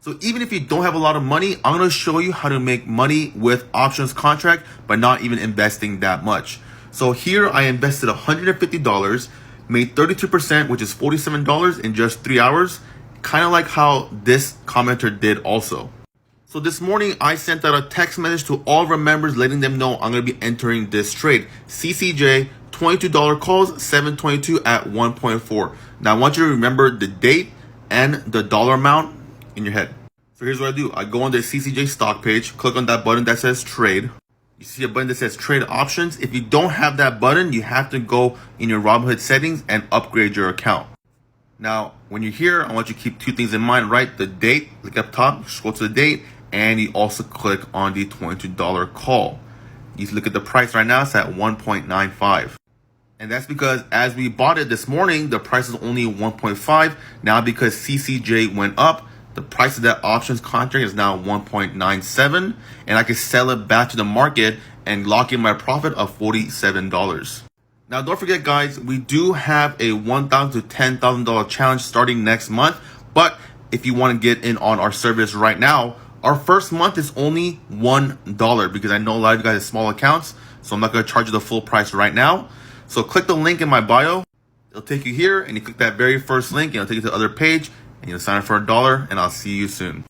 So even if you don't have a lot of money, I'm going to show you how to make money with options contract by not even investing that much. So here I invested $150, made 32%, which is $47 in just 3 hours, kind of like how this commenter did also. So this morning I sent out a text message to all of our members letting them know I'm going to be entering this trade. CCJ, $22 calls, 722 at 1.4. Now I want you to remember the date and the dollar amount in your head. So here's what I do. I go on the CCJ stock page, click on that button that says trade. You see a button that says trade options. If you don't have that button, you have to go in your Robinhood settings and upgrade your account. Now, when you're here, I want you to keep two things in mind, right? The date, look up top, scroll to the date, and you also click on the $22 call. You look at the price right now, it's at 1.95. And that's because as we bought it this morning, the price is only 1.5. Now because CCJ went up, the price of that options contract is now 1.97, and I can sell it back to the market and lock in my profit of $47. Now, don't forget, guys, we do have a $1,000 to $10,000 challenge starting next month. But if you want to get in on our service right now, our first month is only $1 because I know a lot of you guys have small accounts, so I'm not going to charge you the full price right now. So click the link in my bio. It'll take you here, and you click that very first link, and it'll take you to the other page, and you'll sign up for $1, and I'll see you soon.